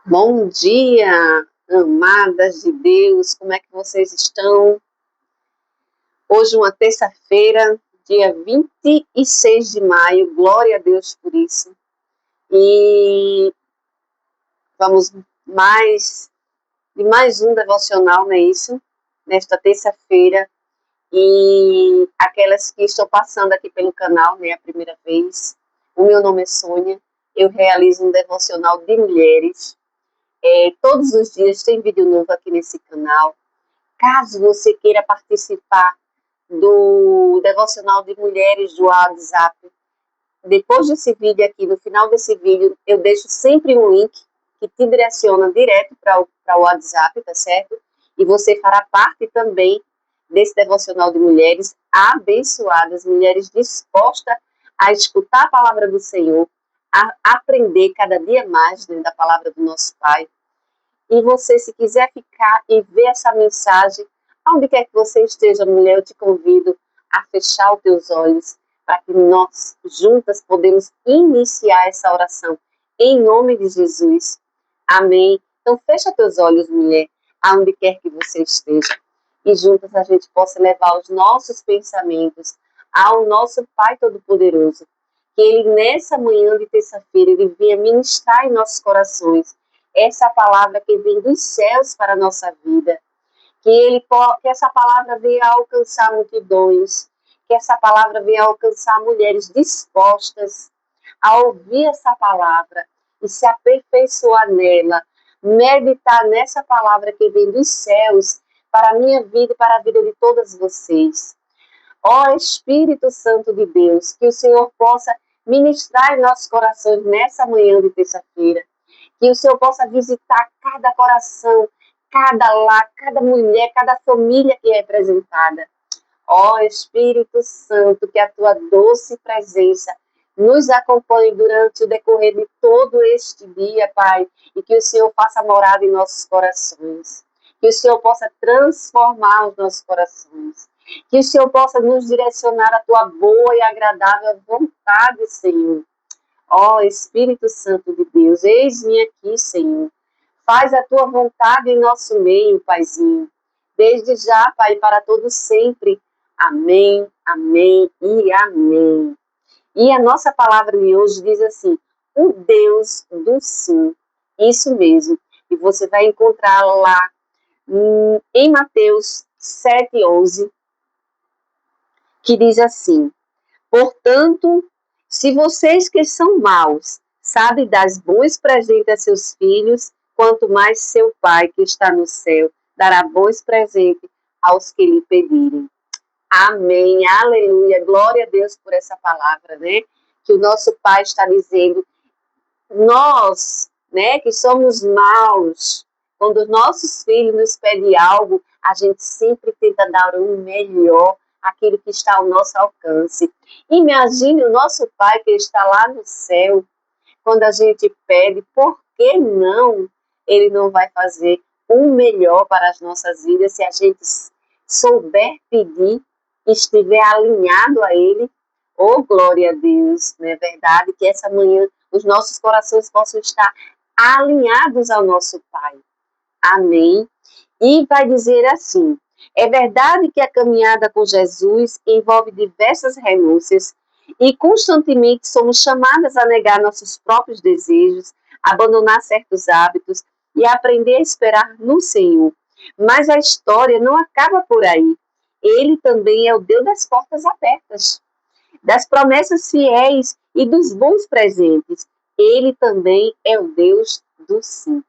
Bom dia, amadas de Deus, como é que vocês estão? Hoje, uma terça-feira, dia 26 de maio, glória a Deus por isso. E vamos mais um devocional, não é isso? Nesta terça-feira. E aquelas que estão passando aqui pelo canal, né, a primeira vez. O meu nome é Sônia, eu realizo um devocional de mulheres. Todos os dias tem vídeo novo aqui nesse canal. Caso você queira participar do devocional de mulheres do WhatsApp, depois desse vídeo aqui, no final desse vídeo, eu deixo sempre um link que te direciona direto para o WhatsApp, tá certo? E você fará parte também desse devocional de mulheres abençoadas, mulheres dispostas a escutar a palavra do Senhor, a aprender cada dia mais, né, da palavra do nosso Pai. E você, se quiser ficar e ver essa mensagem, onde quer que você esteja, mulher, eu te convido a fechar os teus olhos, para que nós, juntas, podemos iniciar essa oração, em nome de Jesus. Amém. Então, fecha teus olhos, mulher, aonde quer que você esteja, e juntas a gente possa levar os nossos pensamentos ao nosso Pai Todo-Poderoso, que Ele, nessa manhã de terça-feira, Ele venha ministrar em nossos corações essa palavra que vem dos céus para a nossa vida, que essa palavra venha alcançar multidões, que essa palavra venha alcançar mulheres dispostas a ouvir essa palavra e se aperfeiçoar nela, meditar nessa palavra que vem dos céus para a minha vida e para a vida de todas vocês. Ó Espírito Santo de Deus, que o Senhor possa ministrar em nossos corações nessa manhã de terça-feira, que o Senhor possa visitar cada coração, cada lar, cada mulher, cada família que é representada. Ó Espírito Santo, que a tua doce presença nos acompanhe durante o decorrer de todo este dia, Pai, e que o Senhor faça morada em nossos corações. Que o Senhor possa transformar os nossos corações. Que o Senhor possa nos direcionar à tua boa e agradável vontade, Senhor. Ó Espírito Santo de Deus, eis-me aqui, Senhor. Faz a tua vontade em nosso meio, Paizinho. Desde já, Pai, para todos sempre. Amém, amém e amém. E a nossa palavra de hoje diz assim: o Deus do sim. Isso mesmo. E você vai encontrar lá em Mateus 7:11, que diz assim: portanto, se vocês que são maus sabem dar bons presentes a seus filhos, quanto mais seu Pai que está no céu dará bons presentes aos que lhe pedirem. Amém, aleluia, glória a Deus por essa palavra, né? Que o nosso Pai está dizendo, nós, né, que somos maus, quando os nossos filhos nos pedem algo, a gente sempre tenta dar o melhor, aquilo que está ao nosso alcance. Imagine o nosso Pai que está lá no céu, quando a gente pede, por que não? Ele não vai fazer o melhor para as nossas vidas se a gente souber pedir, estiver alinhado a Ele. Oh, glória a Deus, não é verdade? Que essa manhã os nossos corações possam estar alinhados ao nosso Pai. Amém. E vai dizer assim: é verdade que a caminhada com Jesus envolve diversas renúncias e constantemente somos chamadas a negar nossos próprios desejos, abandonar certos hábitos e aprender a esperar no Senhor. Mas a história não acaba por aí. Ele também é o Deus das portas abertas, das promessas fiéis e dos bons presentes. Ele também é o Deus do sim.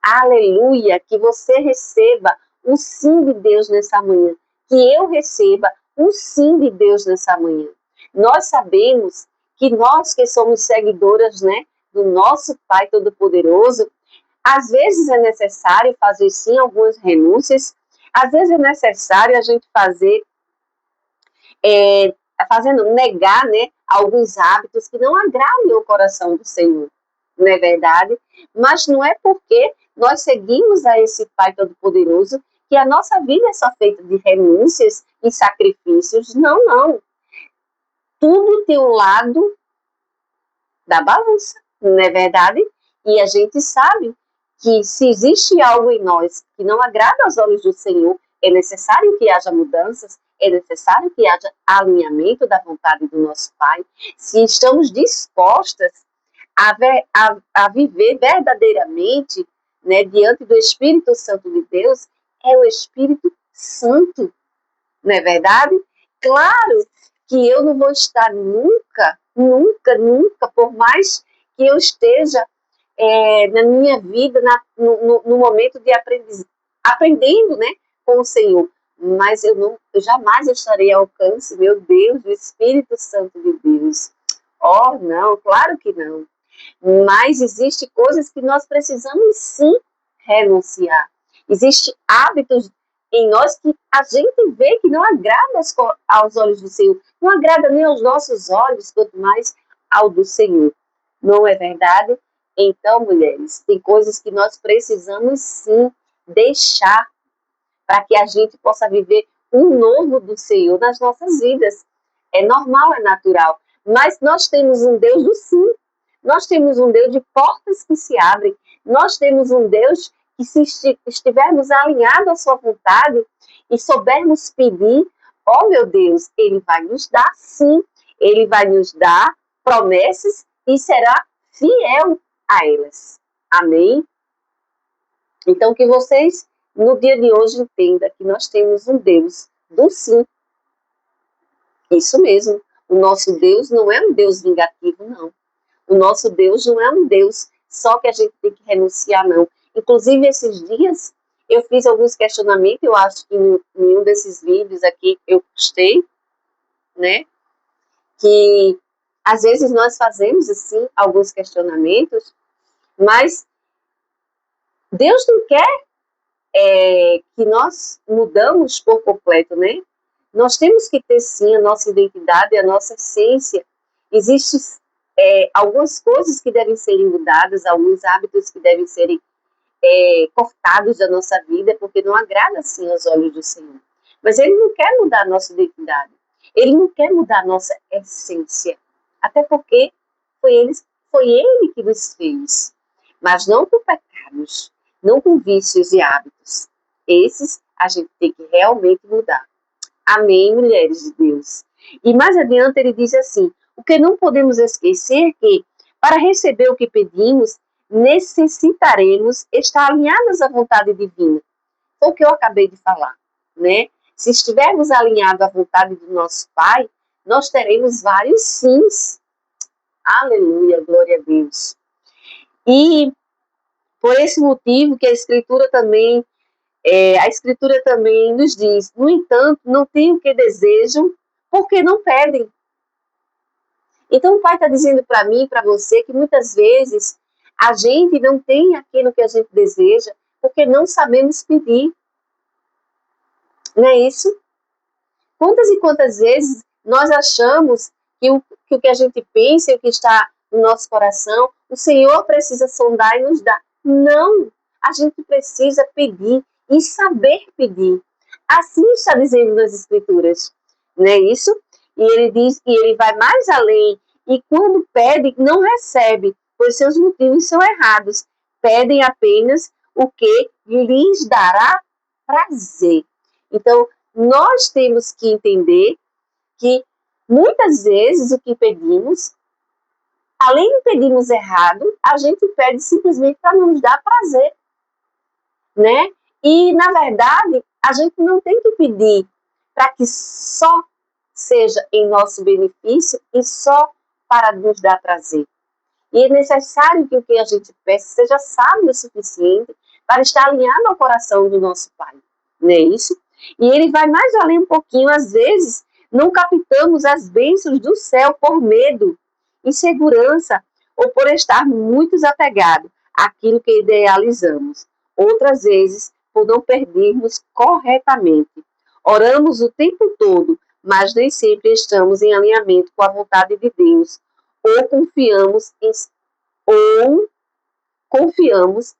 Aleluia, que você receba um sim de Deus nessa manhã, que eu receba um sim de Deus nessa manhã. Nós sabemos que nós que somos seguidoras, né, do nosso Pai Todo-Poderoso, às vezes é necessário fazer sim algumas renúncias, às vezes é necessário a gente fazer, fazendo negar, né, alguns hábitos que não agradem o coração do Senhor, não é verdade? Mas não é porque nós seguimos a esse Pai Todo-Poderoso que a nossa vida é só feita de renúncias e sacrifícios. Não, não. Tudo tem um lado da balança, não é verdade? E a gente sabe que se existe algo em nós que não agrada aos olhos do Senhor, é necessário que haja mudanças, é necessário que haja alinhamento da vontade do nosso Pai. Se estamos dispostas a viver verdadeiramente, né, diante do Espírito Santo de Deus, é o Espírito Santo, não é verdade? Claro que eu não vou estar nunca, nunca, nunca, por mais que eu esteja na minha vida, no momento de aprendendo, né, com o Senhor, mas eu jamais estarei ao alcance, meu Deus, do Espírito Santo de Deus. Oh, não, claro que não. Mas existem coisas que nós precisamos sim renunciar. Existem hábitos em nós que a gente vê que não agrada aos olhos do Senhor. Não agrada nem aos nossos olhos, quanto mais ao do Senhor. Não é verdade? Então, mulheres, tem coisas que nós precisamos sim deixar para que a gente possa viver um novo do Senhor nas nossas vidas. É normal, é natural. Mas nós temos um Deus do sim. Nós temos um Deus de portas que se abrem. Nós temos um Deus que, se estivermos alinhados à sua vontade e soubermos pedir, oh meu Deus, Ele vai nos dar sim. Ele vai nos dar promessas e será fiel a elas. Amém? Então, que vocês, no dia de hoje, entendam que nós temos um Deus do sim. Isso mesmo. O nosso Deus não é um Deus vingativo, não. O nosso Deus não é um Deus só que a gente tem que renunciar, não. Inclusive, esses dias, eu fiz alguns questionamentos, eu acho que em um desses vídeos aqui eu postei, né? Que às vezes nós fazemos, assim, alguns questionamentos, mas Deus não quer que nós mudamos por completo, né? Nós temos que ter, sim, a nossa identidade, a nossa essência. Existem algumas coisas que devem ser mudadas, alguns hábitos que devem ser cortados da nossa vida, porque não agrada, assim, aos olhos do Senhor. Mas Ele não quer mudar a nossa identidade. Ele não quer mudar a nossa essência. Até porque foi Ele que nos fez. Mas não com pecados, não com vícios e hábitos. Esses a gente tem que realmente mudar. Amém, mulheres de Deus. E mais adiante ele diz assim: o que não podemos esquecer é que, para receber o que pedimos, necessitaremos estar alinhadas à vontade divina. Foi o que eu acabei de falar, né? Se estivermos alinhados à vontade do nosso Pai, nós teremos vários sims. Aleluia, glória a Deus. E por esse motivo que a Escritura também nos diz: no entanto, não têm o que desejam, porque não pedem. Então, o Pai está dizendo para mim e para você que muitas vezes a gente não tem aquilo que a gente deseja, porque não sabemos pedir. Não é isso? Quantas e quantas vezes nós achamos que o que a gente pensa e o que está no nosso coração, o Senhor precisa sondar e nos dar. Não! A gente precisa pedir e saber pedir. Assim está dizendo nas Escrituras, não é isso? E ele diz, e ele vai mais além, e quando pede, não recebe, pois seus motivos são errados. Pedem apenas o que lhes dará prazer. Então, nós temos que entender que muitas vezes o que pedimos, além de pedirmos errado, a gente pede simplesmente para nos dar prazer, né? E, na verdade, a gente não tem que pedir para que só seja em nosso benefício e só para nos dar prazer. E é necessário que o que a gente peça seja sábio o suficiente para estar alinhado ao coração do nosso Pai, não é isso? E ele vai mais além um pouquinho, às vezes não captamos as bênçãos do céu por medo, insegurança ou por estar muito apegados àquilo que idealizamos. Outras vezes, por não pedirmos corretamente. Oramos o tempo todo, mas nem sempre estamos em alinhamento com a vontade de Deus ou confiamos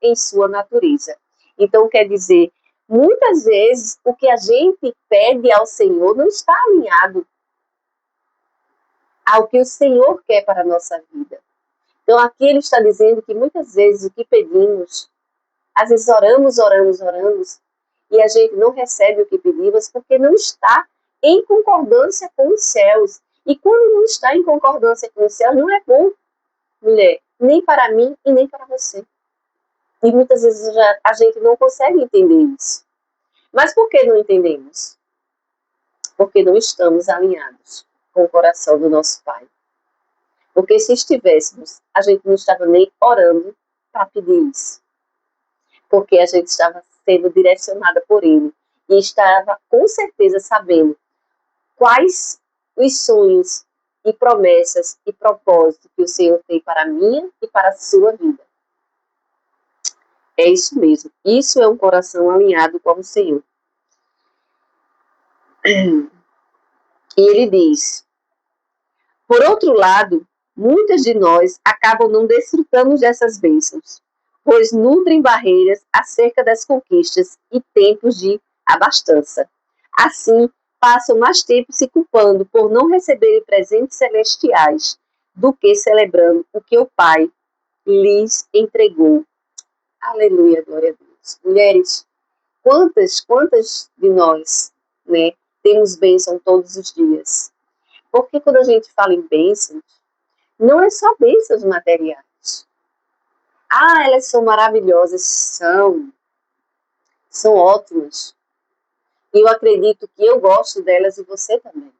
em sua natureza. Então, quer dizer, muitas vezes o que a gente pede ao Senhor não está alinhado ao que o Senhor quer para a nossa vida. Então, aqui ele está dizendo que muitas vezes o que pedimos Às vezes oramos, e a gente não recebe o que pedimos porque não está em concordância com os céus. E quando não está em concordância com os céus, não é bom, mulher, nem para mim e nem para você. E muitas vezes a gente não consegue entender isso. Mas por que não entendemos? Porque não estamos alinhados com o coração do nosso Pai. Porque se estivéssemos, a gente não estava nem orando para pedir isso. Porque a gente estava sendo direcionada por Ele e estava com certeza sabendo quais os sonhos e promessas e propósitos que o Senhor tem para a minha e para a sua vida. É isso mesmo. Isso é um coração alinhado com o Senhor. E ele diz: por outro lado, muitas de nós acabam não desfrutando dessas bênçãos, pois nutrem barreiras acerca das conquistas e tempos de abastança. Assim, passam mais tempo se culpando por não receberem presentes celestiais do que celebrando o que o Pai lhes entregou. Aleluia, glória a Deus. Mulheres, quantas de nós, né, temos bênção todos os dias? Porque quando a gente fala em bênçãos, não é só bênçãos materiais. Ah, elas são maravilhosas, são ótimas. E eu acredito que eu gosto delas e você também.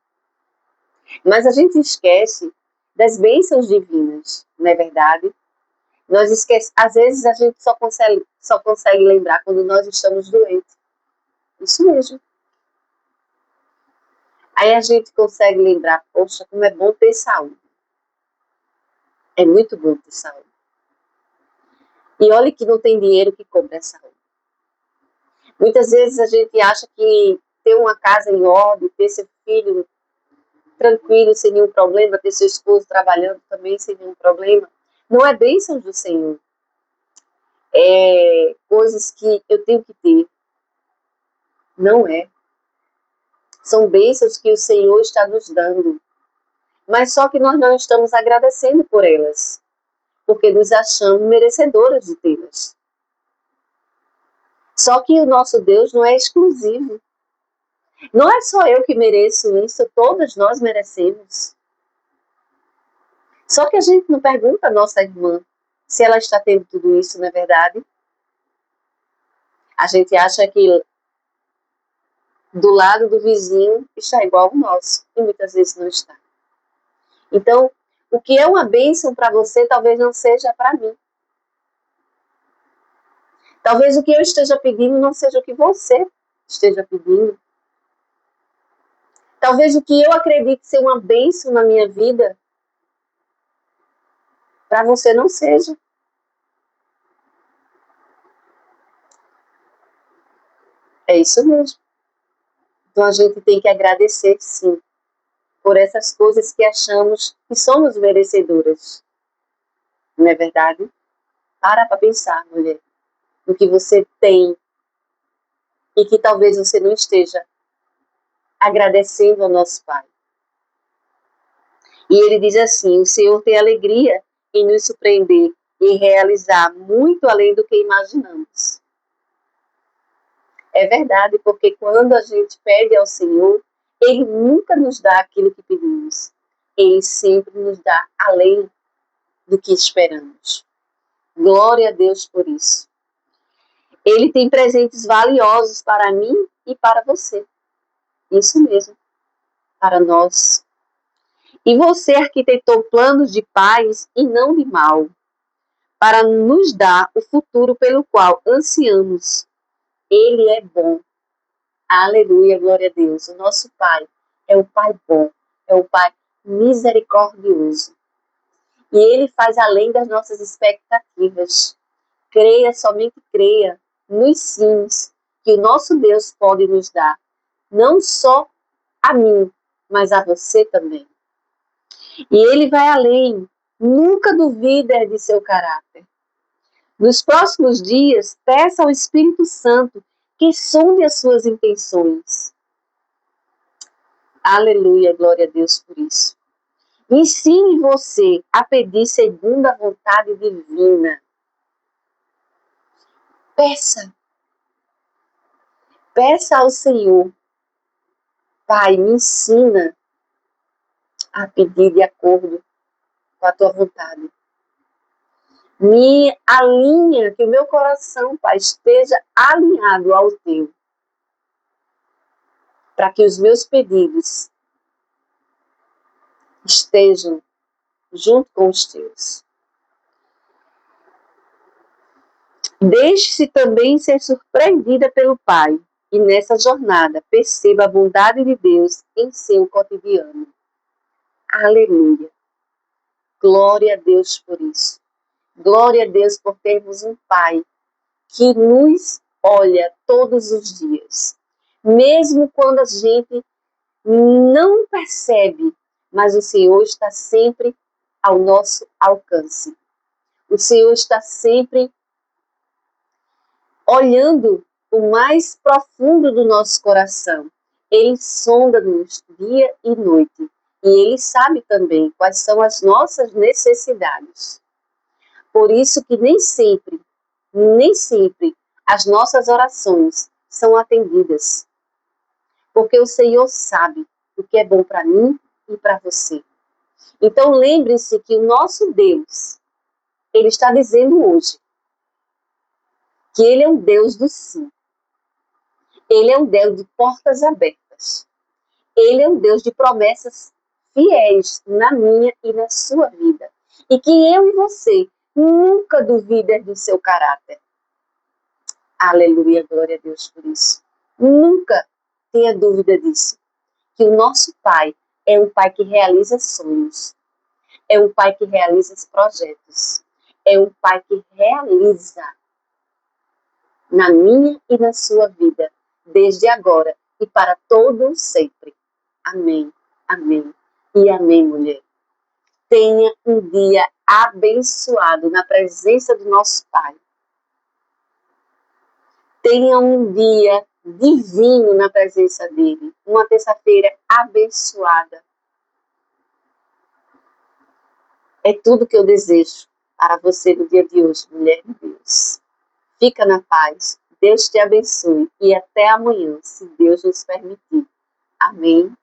Mas a gente esquece das bênçãos divinas, não é verdade? Nós esquece, às vezes a gente só consegue lembrar quando nós estamos doentes. Isso mesmo. Aí a gente consegue lembrar, poxa, como é bom ter saúde. É muito bom ter saúde. E olha que não tem dinheiro que compre a saúde. Muitas vezes a gente acha que ter uma casa em ordem, ter seu filho tranquilo, sem nenhum problema, ter seu esposo trabalhando também sem nenhum problema, não é bênção do Senhor. É coisas que eu tenho que ter. Não é. São bênçãos que o Senhor está nos dando. Mas só que nós não estamos agradecendo por elas, porque nos achamos merecedoras de tê-las. Só que o nosso Deus não é exclusivo. Não é só eu que mereço isso, todas nós merecemos. Só que a gente não pergunta à nossa irmã se ela está tendo tudo isso, não é verdade? A gente acha que do lado do vizinho está igual ao nosso, e muitas vezes não está. Então, o que é uma bênção para você, talvez não seja para mim. Talvez o que eu esteja pedindo não seja o que você esteja pedindo. Talvez o que eu acredite ser uma bênção na minha vida, para você não seja. É isso mesmo. Então a gente tem que agradecer, sim, por essas coisas que achamos que somos merecedoras. Não é verdade? Para pensar, mulher, no que você tem e que talvez você não esteja agradecendo ao nosso Pai. E ele diz assim: o Senhor tem alegria em nos surpreender e realizar muito além do que imaginamos. É verdade, porque quando a gente pede ao Senhor, Ele nunca nos dá aquilo que pedimos. Ele sempre nos dá além do que esperamos. Glória a Deus por isso. Ele tem presentes valiosos para mim e para você. Isso mesmo, para nós. E você arquitetou planos de paz e não de mal, para nos dar o futuro pelo qual ansiamos. Ele é bom. Aleluia, glória a Deus. O nosso Pai é o Pai bom, é o Pai misericordioso. E Ele faz além das nossas expectativas. Creia, somente creia nos sims que o nosso Deus pode nos dar. Não só a mim, mas a você também. E Ele vai além. Nunca duvide de seu caráter. Nos próximos dias, peça ao Espírito Santo que sonde as suas intenções. Aleluia, glória a Deus por isso. Ensine você a pedir segundo a vontade divina. Peça. Peça ao Senhor. Pai, me ensina a pedir de acordo com a tua vontade. Me alinha, que o meu coração, Pai, esteja alinhado ao teu. Para que os meus pedidos estejam junto com os teus. Deixe-se também ser surpreendida pelo Pai e nessa jornada perceba a bondade de Deus em seu cotidiano. Aleluia. Glória a Deus por isso. Glória a Deus por termos um Pai que nos olha todos os dias. Mesmo quando a gente não percebe, mas o Senhor está sempre ao nosso alcance. O Senhor está sempre olhando o mais profundo do nosso coração. Ele sonda-nos dia e noite. E Ele sabe também quais são as nossas necessidades. Por isso que nem sempre as nossas orações são atendidas. Porque o Senhor sabe o que é bom para mim e para você. Então lembre-se que o nosso Deus, Ele está dizendo hoje, que Ele é um Deus do sim. Ele é um Deus de portas abertas. Ele é um Deus de promessas fiéis na minha e na sua vida. E que eu e você nunca duvidem do seu caráter. Aleluia, glória a Deus por isso. Nunca tenha dúvida disso. Que o nosso Pai é um Pai que realiza sonhos. É um Pai que realiza projetos. É um Pai que realiza na minha e na sua vida, desde agora e para todo sempre. Amém, amém e amém, mulher. Tenha um dia abençoado na presença do nosso Pai. Tenha um dia divino na presença dele. Uma terça-feira abençoada. É tudo que eu desejo para você no dia de hoje, mulher de Deus. Fica na paz. Deus te abençoe e até amanhã, se Deus nos permitir. Amém.